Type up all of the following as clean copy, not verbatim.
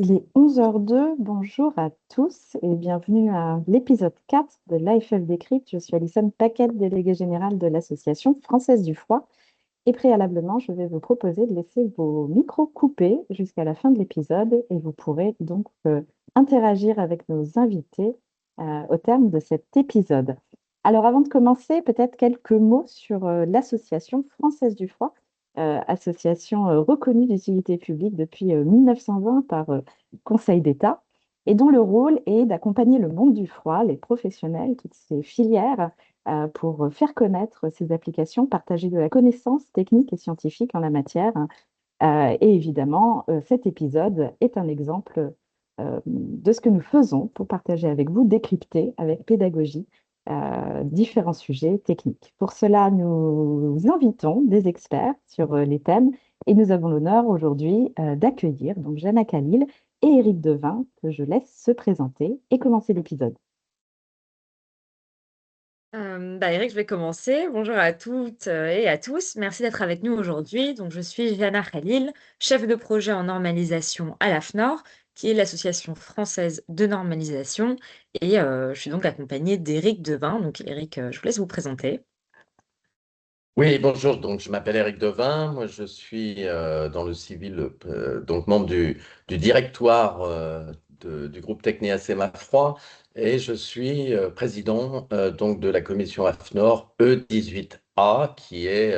Il est 11h02. Bonjour à tous et bienvenue à l'épisode 4 de l'AFF Décrypte. Je suis Alison Paquette, déléguée générale de l'Association française du froid. Et préalablement, je vais vous proposer de laisser vos micros coupés jusqu'à la fin de l'épisode et vous pourrez donc interagir avec nos invités au terme de cet épisode. Alors avant de commencer, peut-être quelques mots sur l'Association française du froid, association reconnue d'utilité publique depuis 1920 par Conseil d'État et dont le rôle est d'accompagner le monde du froid, les professionnels, toutes ces filières pour faire connaître ces applications, partager de la connaissance technique et scientifique en la matière. Et évidemment, cet épisode est un exemple de ce que nous faisons pour partager avec vous, décrypter avec pédagogie différents sujets techniques. Pour cela, nous invitons des experts sur les thèmes et nous avons l'honneur aujourd'hui d'accueillir donc Jana Khalil et Éric Devin, que je laisse se présenter et commencer l'épisode. Eric, je vais commencer. Bonjour à toutes et à tous. Merci d'être avec nous aujourd'hui. Donc, je suis Jana Khalil, chef de projet en normalisation à l'AFNOR, qui est l'association française de normalisation. Et je suis donc accompagnée d'Éric Devin. Donc, Éric, je vous laisse vous présenter. Oui, bonjour. Donc, je m'appelle Éric Devin. Moi, je suis dans le civil, donc membre du directoire du groupe Technia Sémafroid, et je suis président donc de la commission AFNOR E18A, qui est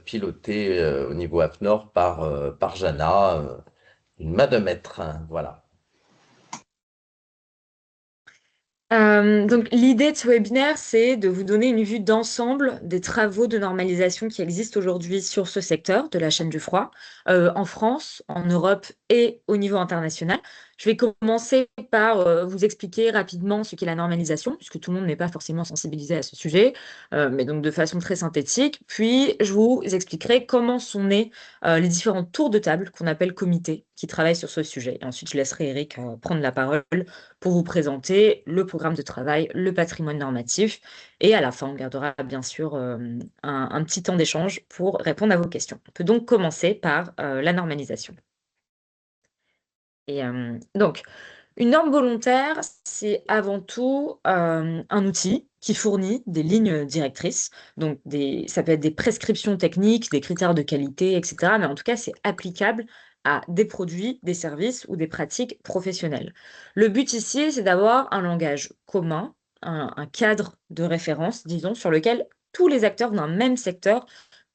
pilotée au niveau AFNOR par Jana, une main de maître, hein. Voilà. Donc, l'idée de ce webinaire, c'est de vous donner une vue d'ensemble des travaux de normalisation qui existent aujourd'hui sur ce secteur de la chaîne du froid, en France, en Europe et au niveau international. Je vais commencer par vous expliquer rapidement ce qu'est la normalisation, puisque tout le monde n'est pas forcément sensibilisé à ce sujet, mais donc de façon très synthétique. Puis, je vous expliquerai comment sont nés les différents tours de table qu'on appelle comités qui travaillent sur ce sujet. Et ensuite, je laisserai Eric prendre la parole pour vous présenter le programme de travail, le patrimoine normatif. Et à la fin, on gardera bien sûr un petit temps d'échange pour répondre à vos questions. On peut donc commencer par la normalisation. Et donc, une norme volontaire, c'est avant tout un outil qui fournit des lignes directrices. Donc, ça peut être des prescriptions techniques, des critères de qualité, etc. Mais en tout cas, c'est applicable à des produits, des services ou des pratiques professionnelles. Le but ici, c'est d'avoir un langage commun, un cadre de référence, disons, sur lequel tous les acteurs d'un même secteur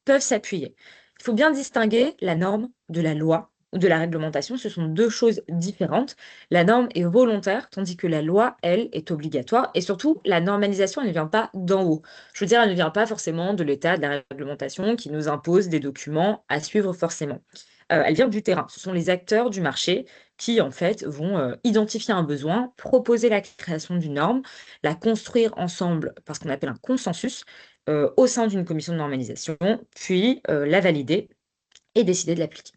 peuvent s'appuyer. Il faut bien distinguer la norme de la loi ou de la réglementation. Ce sont deux choses différentes. La norme est volontaire, tandis que la loi, elle, est obligatoire. Et surtout, la normalisation, elle ne vient pas d'en haut. Je veux dire, elle ne vient pas forcément de l'État, de la réglementation qui nous impose des documents à suivre forcément. Elle vient du terrain. Ce sont les acteurs du marché qui, en fait, vont identifier un besoin, proposer la création d'une norme, la construire ensemble par ce qu'on appelle un consensus au sein d'une commission de normalisation, puis la valider et décider de l'appliquer.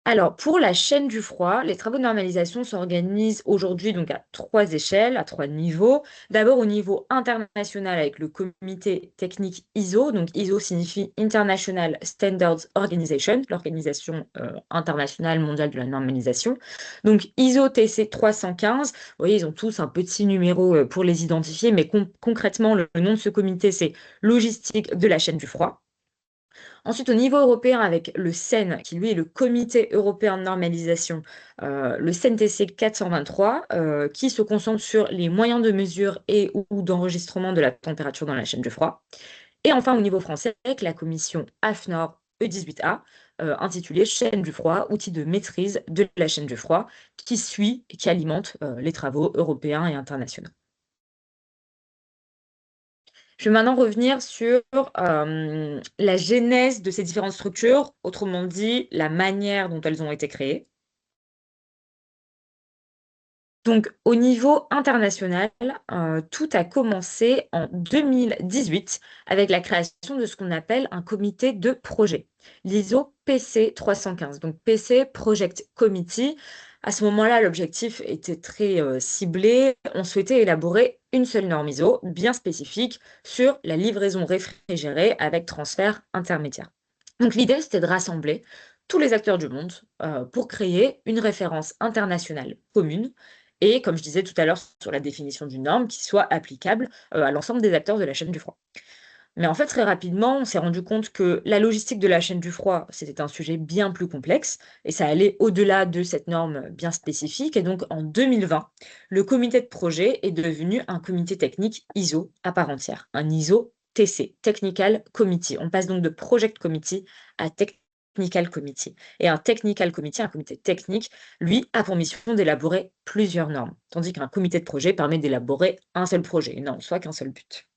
Alors, pour la chaîne du froid, les travaux de normalisation s'organisent aujourd'hui donc à trois échelles, à trois niveaux. D'abord au niveau international avec le comité technique ISO. Donc ISO signifie International Standards Organization, l'organisation internationale mondiale de la normalisation. Donc ISO TC 315, vous voyez, ils ont tous un petit numéro pour les identifier, mais concrètement, le nom de ce comité, c'est Logistique de la chaîne du froid. Ensuite, au niveau européen, avec le CEN, qui lui est le Comité européen de normalisation, le CEN-TC 423, qui se concentre sur les moyens de mesure et ou d'enregistrement de la température dans la chaîne de froid. Et enfin, au niveau français, avec la commission AFNOR E18A, intitulée Chaîne du froid, outil de maîtrise de la chaîne du froid, qui suit et qui alimente les travaux européens et internationaux. Je vais maintenant revenir sur la genèse de ces différentes structures, autrement dit, la manière dont elles ont été créées. Donc, au niveau international, tout a commencé en 2018 avec la création de ce qu'on appelle un comité de projet, l'ISO PC 315. Donc, PC Project Committee. À ce moment-là, l'objectif était très ciblé. On souhaitait élaborer une seule norme ISO bien spécifique sur la livraison réfrigérée avec transfert intermédiaire. Donc l'idée, c'était de rassembler tous les acteurs du monde pour créer une référence internationale commune et, comme je disais tout à l'heure sur la définition d'une norme, qui soit applicable à l'ensemble des acteurs de la chaîne du froid. Mais en fait, très rapidement, on s'est rendu compte que la logistique de la chaîne du froid, c'était un sujet bien plus complexe et ça allait au-delà de cette norme bien spécifique. Et donc, en 2020, le comité de projet est devenu un comité technique ISO à part entière, un ISO TC, Technical Committee. On passe donc de Project Committee à Technical Committee. Et un Technical Committee, un comité technique, lui, a pour mission d'élaborer plusieurs normes, tandis qu'un comité de projet permet d'élaborer un seul projet et n'a en soi qu'un seul but.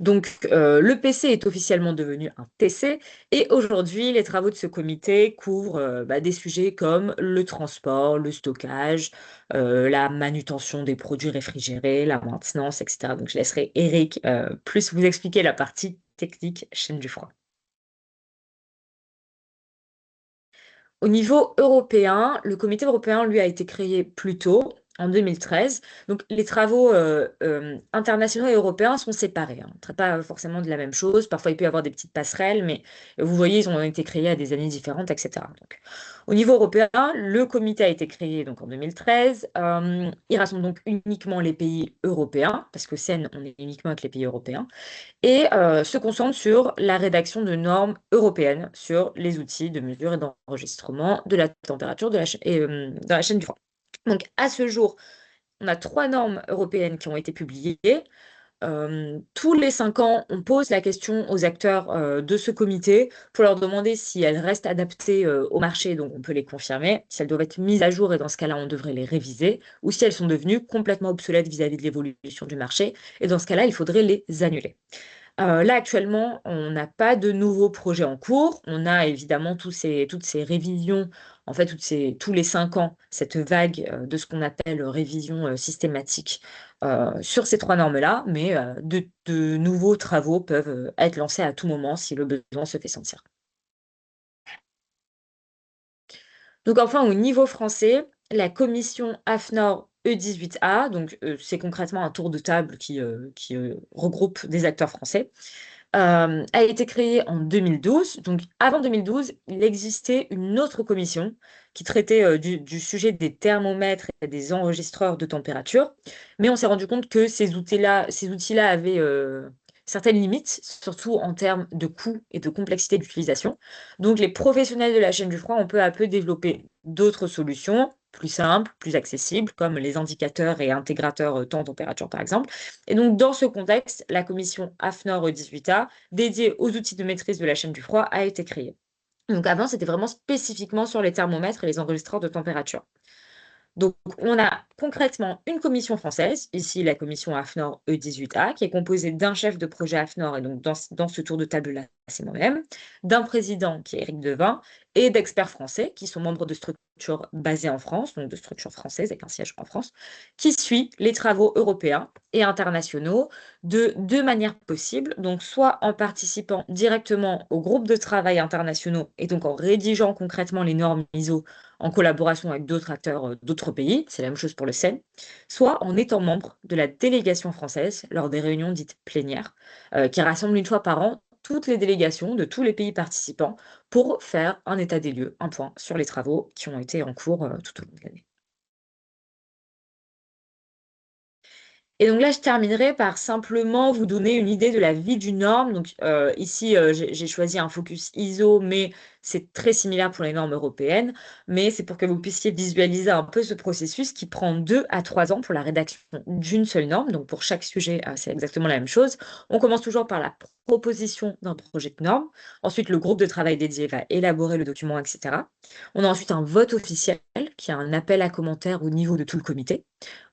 Donc, le PC est officiellement devenu un TC et aujourd'hui, les travaux de ce comité couvrent des sujets comme le transport, le stockage, la manutention des produits réfrigérés, la maintenance, etc. Donc, je laisserai Eric plus vous expliquer la partie technique chaîne du froid. Au niveau européen, le comité européen, lui, a été créé plus tôt, en 2013. Donc, les travaux internationaux et européens sont séparés. On ne traite pas forcément de la même chose. Parfois, il peut y avoir des petites passerelles, mais vous voyez, ils ont été créés à des années différentes, etc. Donc, au niveau européen, le comité a été créé donc, en 2013. Il rassemble donc uniquement les pays européens, parce que CEN, on est uniquement avec les pays européens et se concentre sur la rédaction de normes européennes sur les outils de mesure et d'enregistrement de la température dans la chaîne du froid. Donc, à ce jour, on a 3 normes européennes qui ont été publiées. Tous les 5 ans, on pose la question aux acteurs de ce comité pour leur demander si elles restent adaptées au marché, donc on peut les confirmer, si elles doivent être mises à jour et dans ce cas-là, on devrait les réviser, ou si elles sont devenues complètement obsolètes vis-à-vis de l'évolution du marché, et dans ce cas-là, il faudrait les annuler. Là, actuellement, on n'a pas de nouveaux projets en cours. On a évidemment toutes ces révisions, en fait, tous les 5 ans, cette vague de ce qu'on appelle révision systématique sur ces 3 normes-là, mais de nouveaux travaux peuvent être lancés à tout moment si le besoin se fait sentir. Donc enfin, au niveau français, la commission AFNOR E18A, donc c'est concrètement un tour de table qui regroupe des acteurs français, a été créée en 2012. Donc avant 2012, il existait une autre commission qui traitait du sujet des thermomètres et des enregistreurs de température, mais on s'est rendu compte que ces outils-là avaient certaines limites, surtout en termes de coût et de complexité d'utilisation. Donc les professionnels de la chaîne du froid ont peu à peu développé d'autres solutions plus simples, plus accessibles, comme les indicateurs et intégrateurs temps-température par exemple. Et donc dans ce contexte, la commission AFNOR 18A, dédiée aux outils de maîtrise de la chaîne du froid, a été créée. Donc avant, c'était vraiment spécifiquement sur les thermomètres et les enregistreurs de température. Donc, on a concrètement une commission française, ici la commission AFNOR E18A, qui est composée d'un chef de projet AFNOR, et donc dans ce tour de table-là, c'est moi-même, d'un président qui est Éric Devin, et d'experts français qui sont membres de structures basées en France, donc de structures françaises avec un siège en France, qui suit les travaux européens et internationaux de deux manières possibles, donc soit en participant directement aux groupes de travail internationaux et donc en rédigeant concrètement les normes ISO en collaboration avec d'autres acteurs d'autres pays, c'est la même chose pour le CEN, soit en étant membre de la délégation française lors des réunions dites plénières, qui rassemblent une fois par an toutes les délégations de tous les pays participants pour faire un état des lieux, un point sur les travaux qui ont été en cours tout au long de l'année. Et donc là, je terminerai par simplement vous donner une idée de la vie d'une norme. Donc ici, j'ai choisi un focus ISO, mais c'est très similaire pour les normes européennes. Mais c'est pour que vous puissiez visualiser un peu ce processus qui prend 2 à 3 ans pour la rédaction d'une seule norme. Donc pour chaque sujet, c'est exactement la même chose. On commence toujours par la proposition d'un projet de norme. Ensuite, le groupe de travail dédié va élaborer le document, etc. On a ensuite un vote officiel, qui est un appel à commentaires au niveau de tout le comité.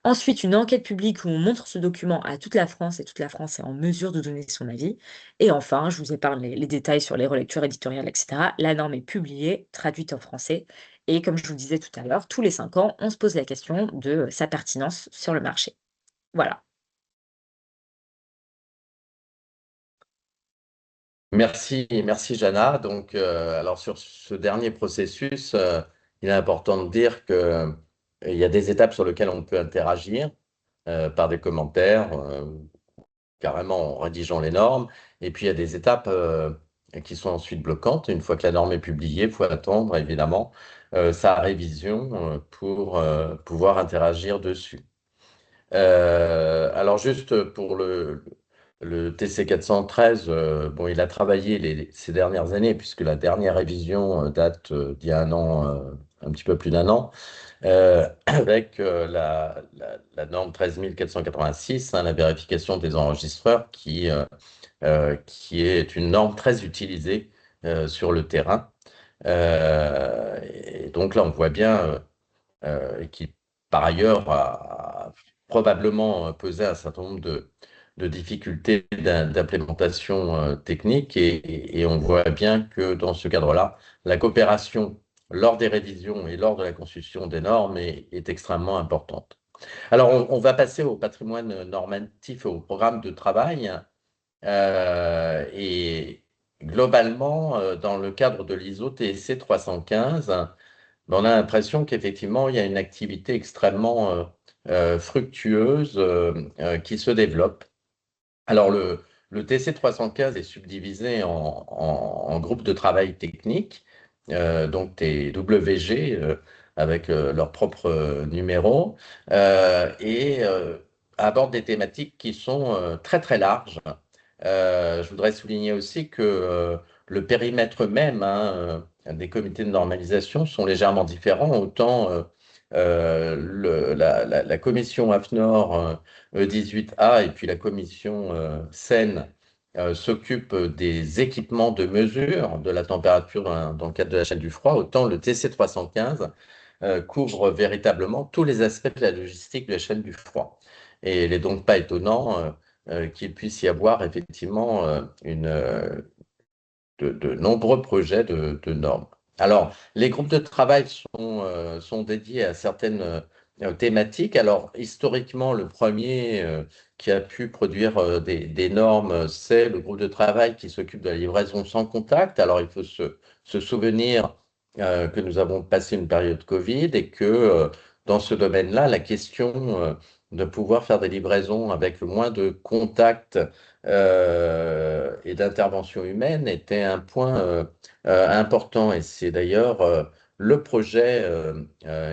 Ensuite, une enquête publique où on montre ce document à toute la France et toute la France est en mesure de donner son avis. Et enfin, je vous épargne les détails sur les relectures éditoriales, etc. La norme est publiée, traduite en français. Et comme je vous disais tout à l'heure, tous les 5 ans, on se pose la question de sa pertinence sur le marché. Voilà. Merci, merci Jana. Donc, alors sur ce dernier processus, il est important de dire que il y a des étapes sur lesquelles on peut interagir par des commentaires, carrément en rédigeant les normes. Et puis il y a des étapes et qui sont ensuite bloquantes. Une fois que la norme est publiée, il faut attendre évidemment sa révision pour pouvoir interagir dessus. Alors juste pour le TC 413, bon, il a travaillé ces dernières années, puisque la dernière révision date d'il y a un an, un petit peu plus d'un an, avec la norme 13486, hein, la vérification des enregistreurs, qui est une norme très utilisée sur le terrain. Et donc là, on voit bien qui, par ailleurs, a probablement posé un certain nombre de difficultés d'implémentation technique. Et on voit bien que dans ce cadre-là, la coopération lors des révisions et lors de la construction des normes est extrêmement importante. Alors, on va passer au patrimoine normatif, au programme de travail. Et globalement, dans le cadre de l'ISO TSC 315, ben, on a l'impression qu'effectivement, il y a une activité extrêmement fructueuse qui se développe. Alors, le TC 315 est subdivisé en groupes de travail techniques, donc des WG avec leur propre numéro, et aborde des thématiques qui sont très très larges. Je voudrais souligner aussi que le périmètre même, hein, des comités de normalisation sont légèrement différents. Autant la commission AFNOR E18A et puis la commission SEN s'occupent des équipements de mesure de la température dans le cadre de la chaîne du froid, autant le TC 315 couvre véritablement tous les aspects de la logistique de la chaîne du froid. Et il n'est donc pas étonnant qu'il puisse y avoir effectivement de nombreux projets de normes. Alors, les groupes de travail sont dédiés à certaines thématiques. Alors, historiquement, le premier qui a pu produire des normes, c'est le groupe de travail qui s'occupe de la livraison sans contact. Alors, il faut se souvenir que nous avons passé une période Covid et que dans ce domaine-là, la question de pouvoir faire des livraisons avec le moins de contacts et d'intervention humaine était un point important. Et c'est d'ailleurs le projet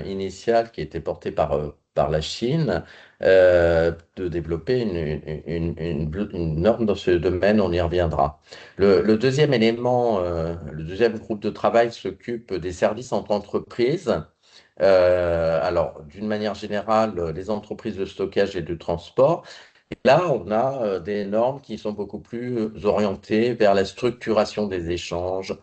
initial qui était porté par la Chine de développer une norme dans ce domaine, on y reviendra. Le deuxième élément, le deuxième groupe de travail s'occupe des services entre entreprises. Alors, d'une manière générale, les entreprises de stockage et de transport. Et là, on a des normes qui sont beaucoup plus orientées vers la structuration des échanges,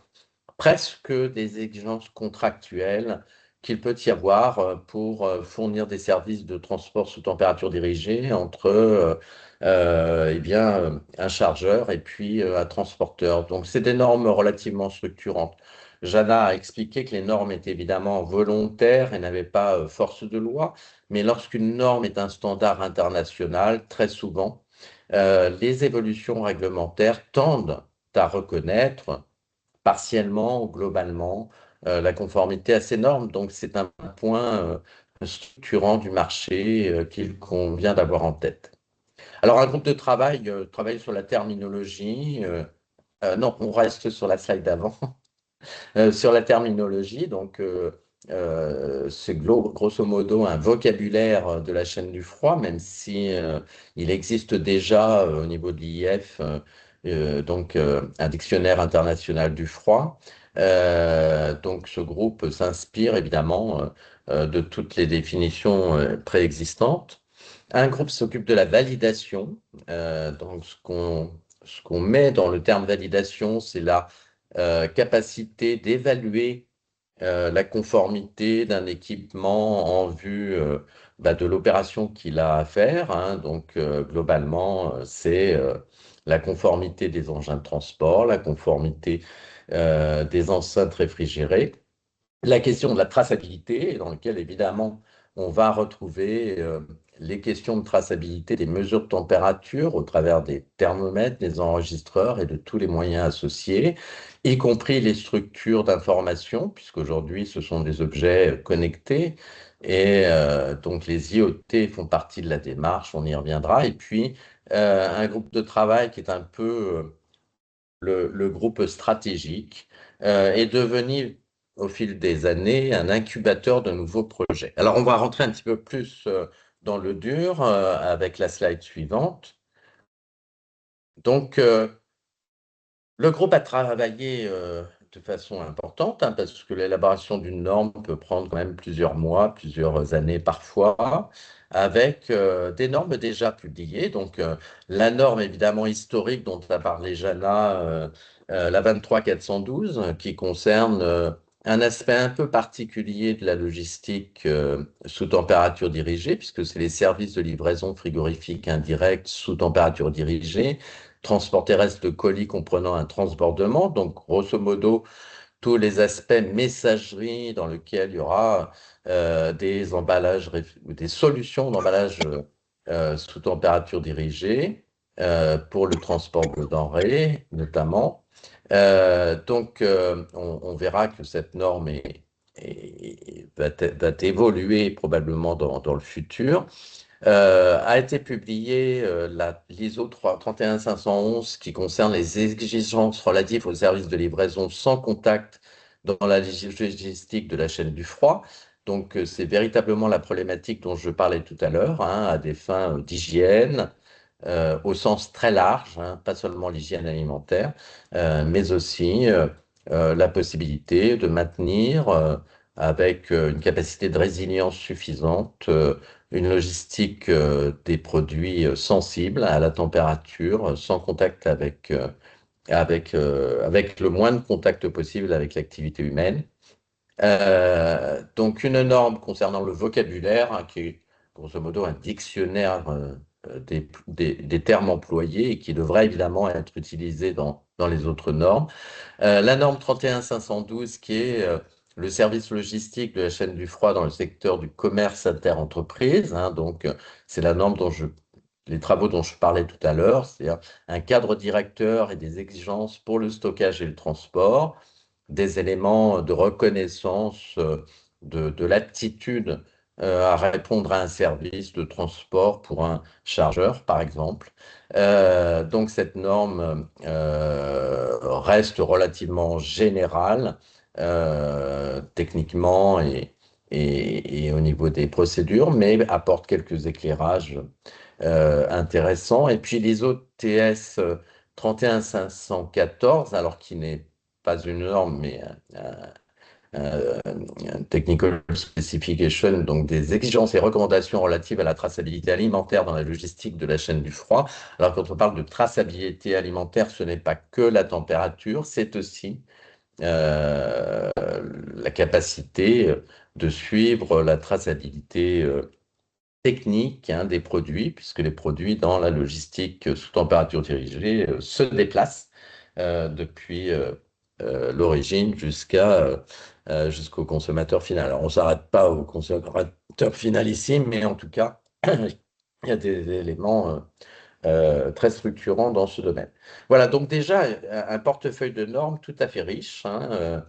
presque des exigences contractuelles qu'il peut y avoir pour fournir des services de transport sous température dirigée entre eh bien, un chargeur et puis un transporteur. Donc, c'est des normes relativement structurantes. Jana a expliqué que les normes étaient évidemment volontaires et n'avaient pas force de loi, mais lorsqu'une norme est un standard international, très souvent, les évolutions réglementaires tendent à reconnaître partiellement ou globalement la conformité à ces normes. Donc, c'est un point structurant du marché qu'il convient d'avoir en tête. Alors, un groupe de travail travaille sur la terminologie. Non, on reste sur la slide d'avant. Sur la terminologie, donc c'est grosso modo un vocabulaire de la chaîne du froid, même si il existe déjà au niveau de l'IF donc un dictionnaire international du froid. Donc ce groupe s'inspire évidemment de toutes les définitions préexistantes. Un groupe s'occupe de la validation. Donc ce qu'on met dans le terme validation, c'est la capacité d'évaluer la conformité d'un équipement en vue de l'opération qu'il a à faire, hein. Donc, globalement, c'est la conformité des engins de transport, la conformité des enceintes réfrigérées, la question de la traçabilité, dans laquelle évidemment on va retrouver les questions de traçabilité des mesures de température au travers des thermomètres, des enregistreurs et de tous les moyens associés, y compris les structures d'information, puisqu'aujourd'hui ce sont des objets connectés. Et donc les IoT font partie de la démarche, on y reviendra. Et puis un groupe de travail qui est un peu le groupe stratégique est devenu au fil des années un incubateur de nouveaux projets. Alors, on va rentrer un petit peu plus dans le dur avec la slide suivante. Donc, le groupe a travaillé de façon importante, hein, parce que l'élaboration d'une norme peut prendre quand même plusieurs mois, plusieurs années parfois, avec des normes déjà publiées. Donc, la norme évidemment historique dont a parlé Jana, la 23412, qui concerne un aspect un peu particulier de la logistique sous température dirigée, puisque c'est les services de livraison frigorifique indirecte sous température dirigée, transport terrestre de colis comprenant un transbordement, donc grosso modo tous les aspects messagerie dans lesquels il y aura des emballages ou des solutions d'emballage sous température dirigée pour le transport de denrées notamment. On verra que cette norme va évoluer probablement dans le futur. A été publié l'ISO 31511 qui concerne les exigences relatives aux services de livraison sans contact dans la logistique de la chaîne du froid. Donc, c'est véritablement la problématique dont je parlais tout à l'heure, hein, à des fins d'hygiène, au sens très large, hein, pas seulement l'hygiène alimentaire, mais aussi la possibilité de maintenir avec une capacité de résilience suffisante une logistique des produits sensibles à la température, sans contact avec le moins de contact possible avec l'activité humaine. Donc une norme concernant le vocabulaire, hein, qui est grosso modo un dictionnaire des termes employés et qui devrait évidemment être utilisé dans les autres normes. La norme 31512 qui est le service logistique de la chaîne du froid dans le secteur du commerce interentreprise, hein, donc c'est la norme les travaux dont je parlais tout à l'heure, c'est-à-dire un cadre directeur et des exigences pour le stockage et le transport, des éléments de reconnaissance de l'aptitude à répondre à un service de transport pour un chargeur, par exemple. Donc cette norme reste relativement générale techniquement et au niveau des procédures, mais apporte quelques éclairages intéressants. Et puis l'ISO TS 31514, alors qui n'est pas une norme, mais un Technical Specification, donc des exigences et recommandations relatives à la traçabilité alimentaire dans la logistique de la chaîne du froid. Alors, quand on parle de traçabilité alimentaire, ce n'est pas que la température, c'est aussi la capacité de suivre la traçabilité technique, hein, des produits, puisque les produits dans la logistique sous température dirigée se déplacent depuis l'origine jusqu'au consommateur final. Alors, on ne s'arrête pas au consommateur final ici, mais en tout cas, il y a des éléments très structurants dans ce domaine. Voilà, donc déjà, un portefeuille de normes tout à fait riche, hein,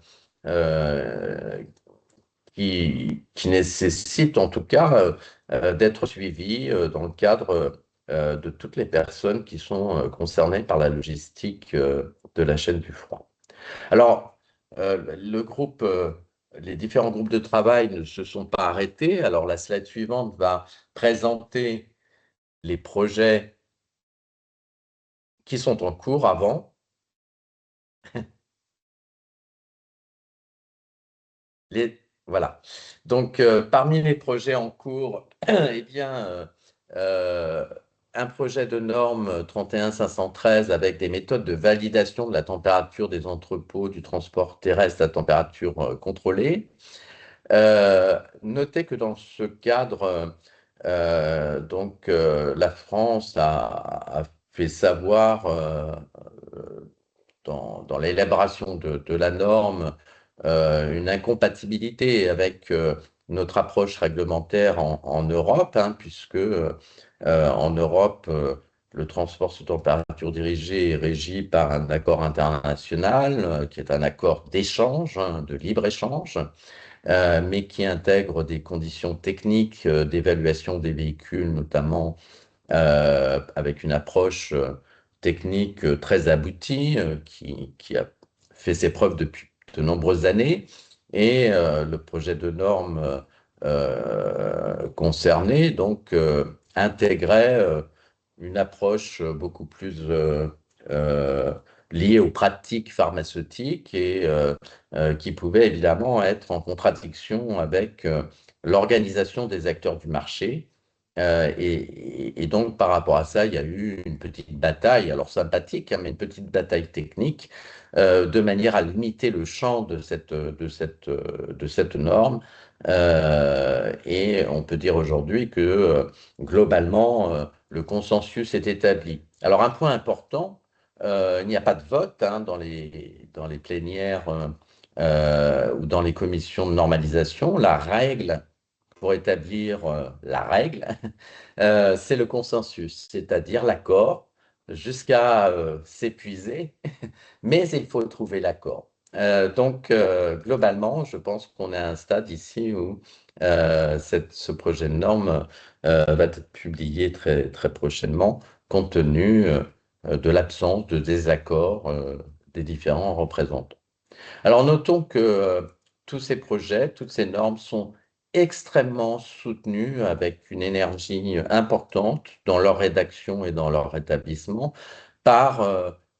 qui nécessite en tout cas d'être suivi dans le cadre de toutes les personnes qui sont concernées par la logistique de la chaîne du froid. Alors, les différents groupes de travail ne se sont pas arrêtés. Alors, la slide suivante va présenter les projets qui sont en cours avant. Voilà. Donc, parmi les projets en cours, eh bien, un projet de norme 31513 avec des méthodes de validation de la température des entrepôts du transport terrestre à température contrôlée. Notez que dans ce cadre, la France a fait savoir dans l'élaboration de la norme une incompatibilité avec notre approche réglementaire en Europe, hein, puisque en Europe, le transport sous température dirigée est régi par un accord international, qui est un accord d'échange, hein, de libre-échange, mais qui intègre des conditions techniques d'évaluation des véhicules, notamment avec une approche technique très aboutie qui a fait ses preuves depuis de nombreuses années. Et le projet de norme concerné donc intégrait une approche beaucoup plus euh, liée aux pratiques pharmaceutiques et qui pouvait évidemment être en contradiction avec l'organisation des acteurs du marché. Et donc, par rapport à ça, il y a eu une petite bataille, alors sympathique, hein, mais une petite bataille technique, de manière à limiter le champ de cette norme. Et on peut dire aujourd'hui que globalement, le consensus est établi. Alors, un point important, il n'y a pas de vote hein, dans les plénières ou dans les commissions de normalisation. La règle pour établir la règle, c'est le consensus, c'est-à-dire l'accord jusqu'à s'épuiser, mais il faut trouver l'accord. Donc, globalement, je pense qu'on est à un stade ici où ce projet de norme va être publié très, très prochainement, compte tenu de l'absence de désaccord des différents représentants. Alors, notons que tous ces projets, toutes ces normes sont extrêmement soutenus avec une énergie importante dans leur rédaction et dans leur établissement par,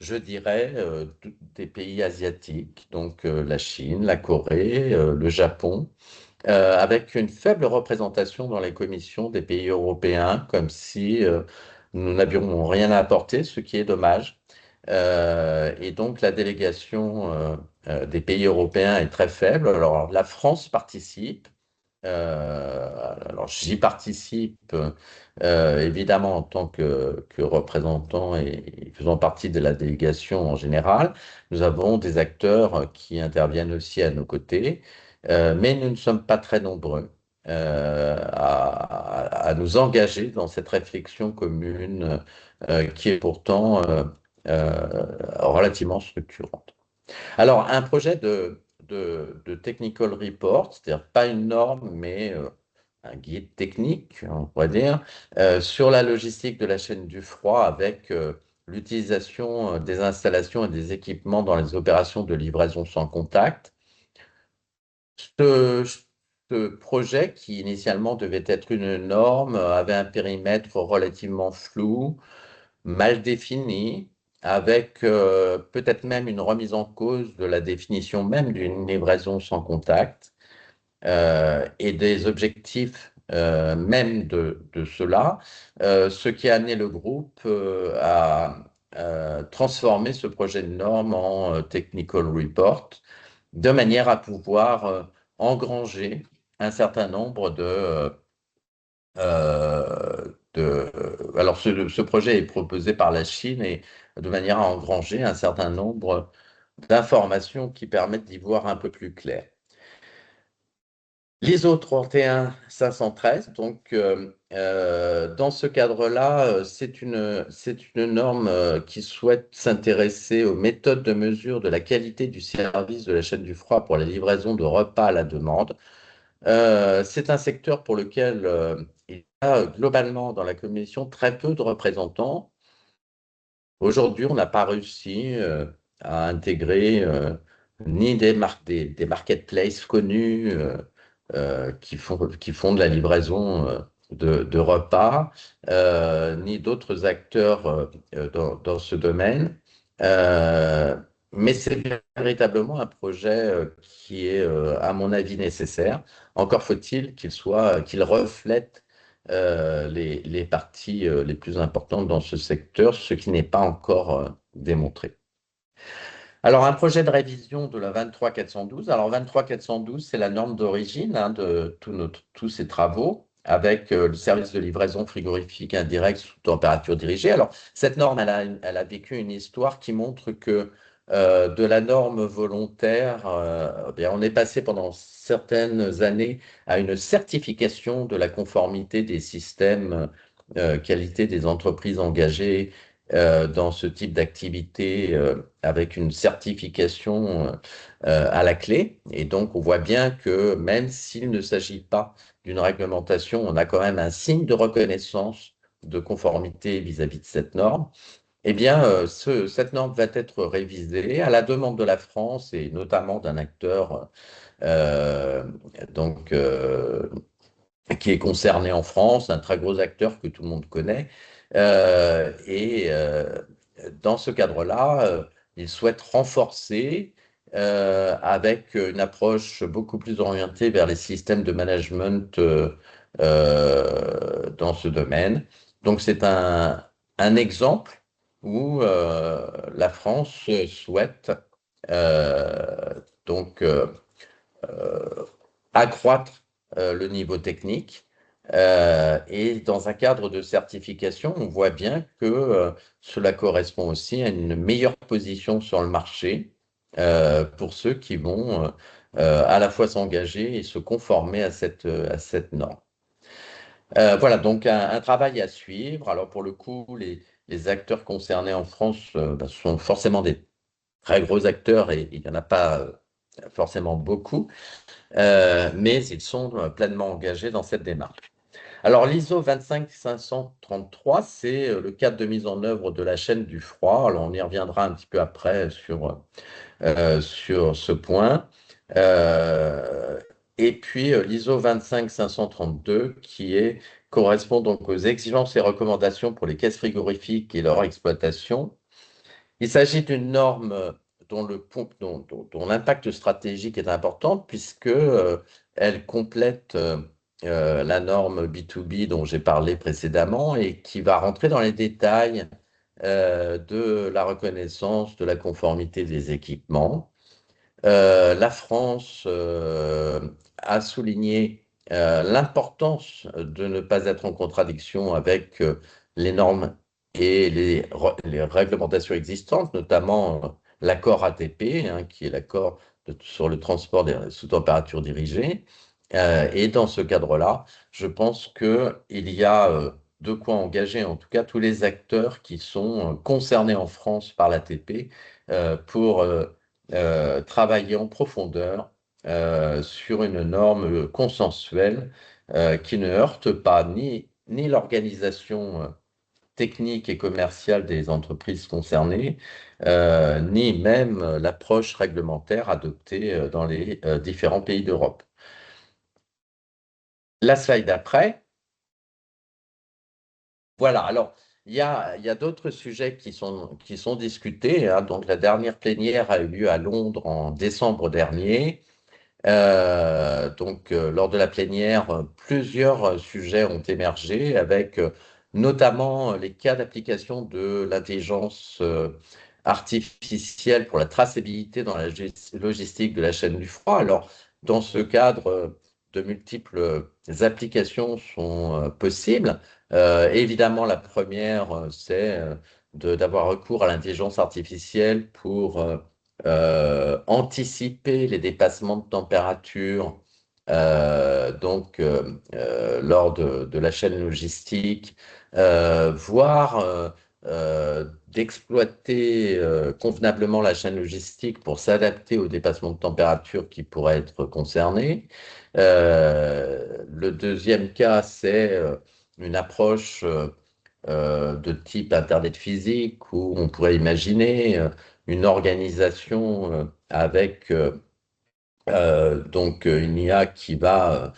je dirais, des pays asiatiques, donc la Chine, la Corée, le Japon, avec une faible représentation dans les commissions des pays européens, comme si nous n'avions rien à apporter, ce qui est dommage. Et donc la délégation des pays européens est très faible. Alors la France participe. Alors j'y participe évidemment en tant que représentant et faisant partie de la délégation en général. Nous avons des acteurs qui interviennent aussi à nos côtés, mais nous ne sommes pas très nombreux à nous engager dans cette réflexion commune qui est pourtant relativement structurante. Alors, un projet de technical report, c'est-à-dire pas une norme, mais un guide technique, on pourrait dire, sur la logistique de la chaîne du froid avec l'utilisation des installations et des équipements dans les opérations de livraison sans contact. Ce, ce projet, qui initialement devait être une norme, avait un périmètre relativement flou, mal défini, avec peut-être même une remise en cause de la définition même d'une livraison sans contact et des objectifs même de cela, ce qui a amené le groupe à transformer ce projet de norme en technical report, de manière à pouvoir engranger un certain nombre alors, ce projet est proposé par la Chine et de manière à engranger un certain nombre d'informations qui permettent d'y voir un peu plus clair. L'ISO 31513, donc, dans ce cadre-là, c'est une norme qui souhaite s'intéresser aux méthodes de mesure de la qualité du service de la chaîne du froid pour la livraison de repas à la demande. C'est un secteur pour lequel il y a globalement dans la commission très peu de représentants. Aujourd'hui, on n'a pas réussi à intégrer ni des marketplaces connus qui font de la livraison de repas, ni d'autres acteurs dans ce domaine. Euh, mais c'est véritablement un projet qui est, à mon avis, nécessaire. Encore faut-il qu'il reflète les parties les plus importantes dans ce secteur, ce qui n'est pas encore démontré. Alors, un projet de révision de la 23412. Alors, 23412, c'est la norme d'origine hein, de tous ces travaux avec le service de livraison frigorifique indirect sous température dirigée. Alors, cette norme, elle a vécu une histoire qui montre que de la norme volontaire, bien, on est passé pendant certaines années à une certification de la conformité des systèmes qualité des entreprises engagées dans ce type d'activité avec une certification à la clé. Et donc, on voit bien que même s'il ne s'agit pas d'une réglementation, on a quand même un signe de reconnaissance de conformité vis-à-vis de cette norme. Eh bien, cette norme va être révisée à la demande de la France et notamment d'un acteur euh, donc, qui est concerné en France, un très gros acteur que tout le monde connaît. Dans ce cadre-là, il souhaite renforcer avec une approche beaucoup plus orientée vers les systèmes de management dans ce domaine. Donc, c'est un exemple où la France souhaite euh, donc accroître le niveau technique. Et dans un cadre de certification, on voit bien que cela correspond aussi à une meilleure position sur le marché pour ceux qui vont à la fois s'engager et se conformer à cette norme. Voilà, donc un travail à suivre. Alors pour le coup, les acteurs concernés en France sont forcément des très gros acteurs et il n'y en a pas forcément beaucoup, mais ils sont pleinement engagés dans cette démarche. Alors l'ISO 25533, c'est le cadre de mise en œuvre de la chaîne du froid. Alors on y reviendra un petit peu après sur ce point. Euh, et puis l'ISO 25532 correspond donc aux exigences et recommandations pour les caisses frigorifiques et leur exploitation. Il s'agit d'une norme dont l'impact stratégique est important puisque elle complète la norme B2B dont j'ai parlé précédemment et qui va rentrer dans les détails de la reconnaissance de la conformité des équipements. La France a souligné l'importance de ne pas être en contradiction avec les normes et les réglementations existantes, notamment l'accord ATP, hein, qui est l'accord sur le transport sous température dirigée. Et dans ce cadre-là, je pense qu'il y a de quoi engager, en tout cas, tous les acteurs qui sont concernés en France par l'ATP pour travailler en profondeur sur une norme consensuelle qui ne heurte pas ni l'organisation technique et commerciale des entreprises concernées, ni même l'approche réglementaire adoptée dans les différents pays d'Europe. La slide d'après. Voilà, alors il y a d'autres sujets qui sont discutés, hein. Donc la dernière plénière a eu lieu à Londres en décembre dernier. Lors de la plénière, plusieurs sujets ont émergé avec notamment les cas d'application de l'intelligence artificielle pour la traçabilité dans la logistique de la chaîne du froid. Alors, dans ce cadre, de multiples applications sont possibles. Évidemment, la première, c'est d'avoir recours à l'intelligence artificielle pour anticiper les dépassements de température lors de la chaîne logistique, voire d'exploiter convenablement la chaîne logistique pour s'adapter aux dépassements de température qui pourraient être concernés. Le deuxième cas, c'est une approche de type Internet physique où on pourrait imaginer une organisation avec une IA qui va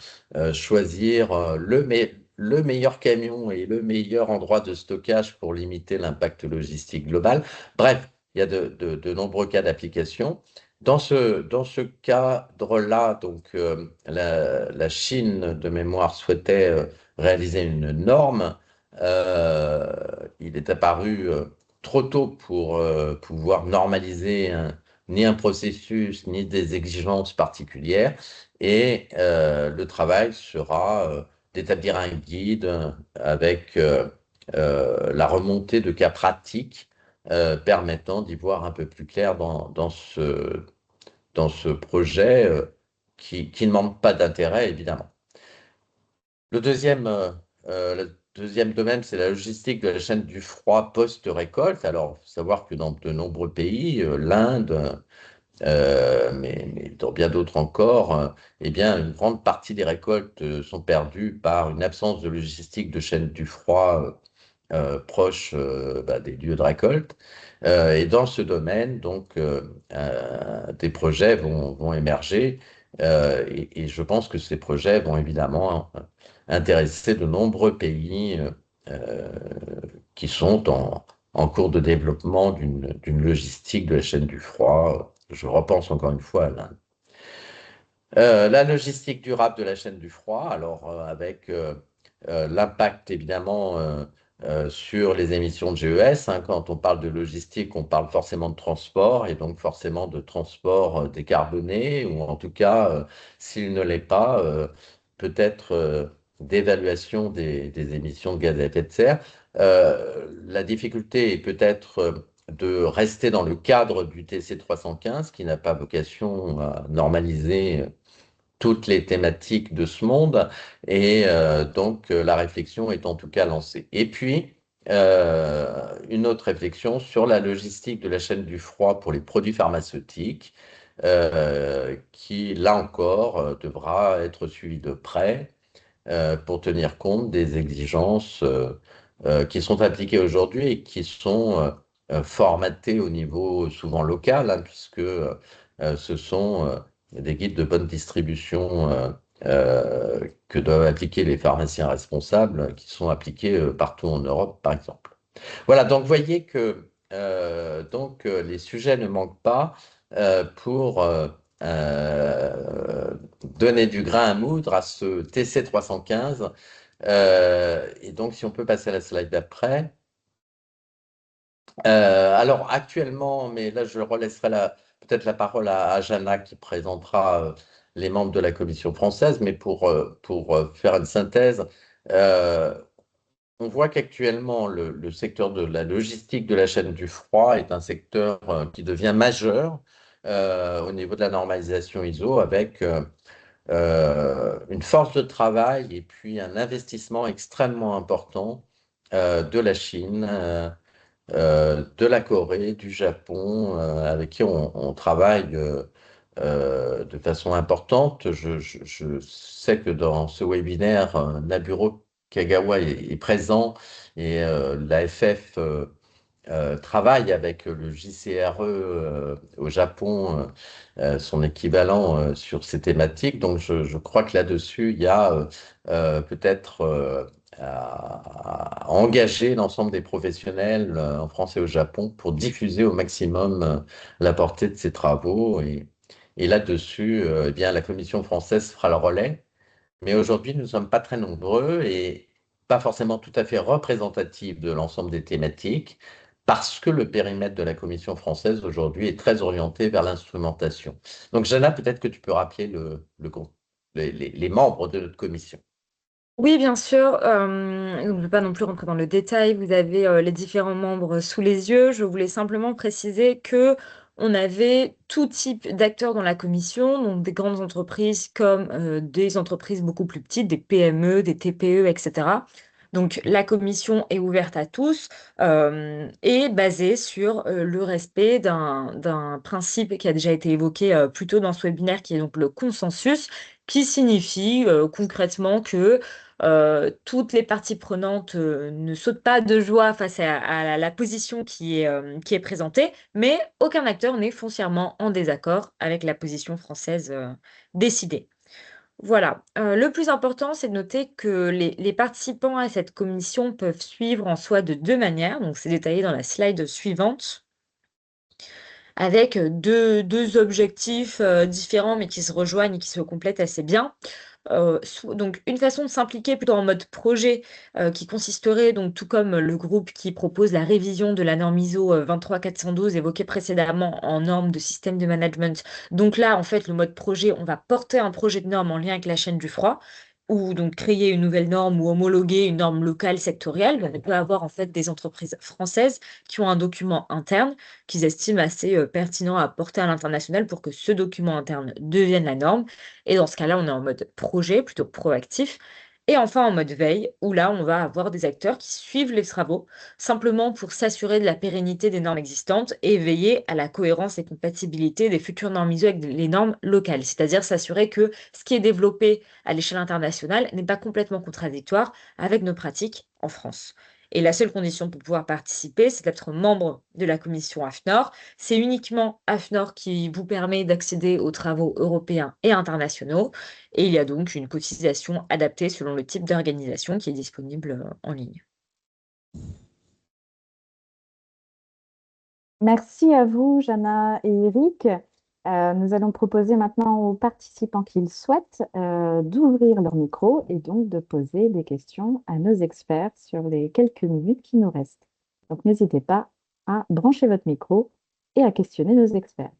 choisir le meilleur camion et le meilleur endroit de stockage pour limiter l'impact logistique global. Bref, il y a de nombreux cas d'application. Dans ce cadre-là, la Chine de mémoire souhaitait réaliser une norme. Il est apparu trop tôt pour pouvoir normaliser ni un processus, ni des exigences particulières. Et le travail sera d'établir un guide avec la remontée de cas pratiques permettant d'y voir un peu plus clair dans ce projet qui ne manque pas d'intérêt, évidemment. Le deuxième domaine, c'est la logistique de la chaîne du froid post-récolte. Alors, il faut savoir que dans de nombreux pays, l'Inde, mais dans bien d'autres encore, eh bien, une grande partie des récoltes sont perdues par une absence de logistique de chaîne du froid proches des lieux de récolte. Et dans ce domaine, donc, des projets vont émerger et je pense que ces projets vont évidemment intéresser de nombreux pays euh, qui sont en cours de développement d'une logistique de la chaîne du froid. Je repense encore une fois à l'Inde. La logistique durable de la chaîne du froid, alors avec l'impact évidemment sur les émissions de GES. Hein. Quand on parle de logistique, on parle forcément de transport et donc forcément de transport décarboné ou en tout cas, s'il ne l'est pas, peut-être d'évaluation des émissions de gaz à effet de serre. La difficulté est peut-être de rester dans le cadre du TC 315 qui n'a pas vocation à normaliser toutes les thématiques de ce monde et donc la réflexion est en tout cas lancée. Et puis, une autre réflexion sur la logistique de la chaîne du froid pour les produits pharmaceutiques qui, là encore, devra être suivie de près pour tenir compte des exigences qui sont appliquées aujourd'hui et qui sont formatées au niveau souvent local, hein, puisque ce sont des guides de bonne distribution que doivent appliquer les pharmaciens responsables, qui sont appliqués partout en Europe, par exemple. Voilà, donc vous voyez que les sujets ne manquent pas pour donner du grain à moudre à ce TC 315. Et donc, si on peut passer à la slide d'après. Alors, actuellement, mais là, je relaisserai peut-être la parole à Jana qui présentera les membres de la Commission française, mais pour faire une synthèse, on voit qu'actuellement, le secteur de la logistique de la chaîne du froid est un secteur qui devient majeur au niveau de la normalisation ISO avec une force de travail et puis un investissement extrêmement important de la Chine, de la Corée, du Japon, avec qui on travaille de façon importante. Je sais que dans ce webinaire, Naburo Kagawa est présent et l'AFF travaille avec le JCRE au Japon, son équivalent sur ces thématiques. Donc je crois que là-dessus, il y a peut-être à engager l'ensemble des professionnels en France et au Japon pour diffuser au maximum la portée de ces travaux. Et là-dessus, eh bien, la Commission française fera le relais. Mais aujourd'hui, nous ne sommes pas très nombreux et pas forcément tout à fait représentatifs de l'ensemble des thématiques, parce que le périmètre de la Commission française aujourd'hui est très orienté vers l'instrumentation. Donc, Jana, peut-être que tu peux rappeler les membres de notre commission. Oui, bien sûr. On ne peut pas non plus rentrer dans le détail. Vous avez les différents membres sous les yeux. Je voulais simplement préciser que on avait tout type d'acteurs dans la commission, donc des grandes entreprises comme des entreprises beaucoup plus petites, des PME, des TPE, etc. Donc la commission est ouverte à tous et basée sur le respect d'un principe qui a déjà été évoqué plus tôt dans ce webinaire, qui est donc le consensus, qui signifie concrètement que toutes les parties prenantes ne sautent pas de joie face à la position qui est présentée, mais aucun acteur n'est foncièrement en désaccord avec la position française décidée. Voilà. Le plus important, c'est de noter que les participants à cette commission peuvent suivre en soi de deux manières, donc c'est détaillé dans la slide suivante, avec deux objectifs différents mais qui se rejoignent et qui se complètent assez bien. Donc une façon de s'impliquer plutôt en mode projet qui consisterait donc tout comme le groupe qui propose la révision de la norme ISO 23412 évoquée précédemment en norme de système de management. Donc là, en fait, le mode projet, on va porter un projet de norme en lien avec la chaîne du froid ou donc créer une nouvelle norme ou homologuer une norme locale sectorielle. On peut avoir en fait des entreprises françaises qui ont un document interne qu'ils estiment assez pertinent à porter à l'international pour que ce document interne devienne la norme. Et dans ce cas-là, on est en mode projet, plutôt proactif. Et enfin en mode veille, où là, on va avoir des acteurs qui suivent les travaux, simplement pour s'assurer de la pérennité des normes existantes et veiller à la cohérence et compatibilité des futures normes ISO avec les normes locales. C'est-à-dire s'assurer que ce qui est développé à l'échelle internationale n'est pas complètement contradictoire avec nos pratiques en France. Et la seule condition pour pouvoir participer, c'est d'être membre de la commission AFNOR. C'est uniquement AFNOR qui vous permet d'accéder aux travaux européens et internationaux. Et il y a donc une cotisation adaptée selon le type d'organisation qui est disponible en ligne. Merci à vous, Jana et Eric. Nous allons proposer maintenant aux participants qui le souhaitent d'ouvrir leur micro et donc de poser des questions à nos experts sur les quelques minutes qui nous restent. Donc n'hésitez pas à brancher votre micro et à questionner nos experts.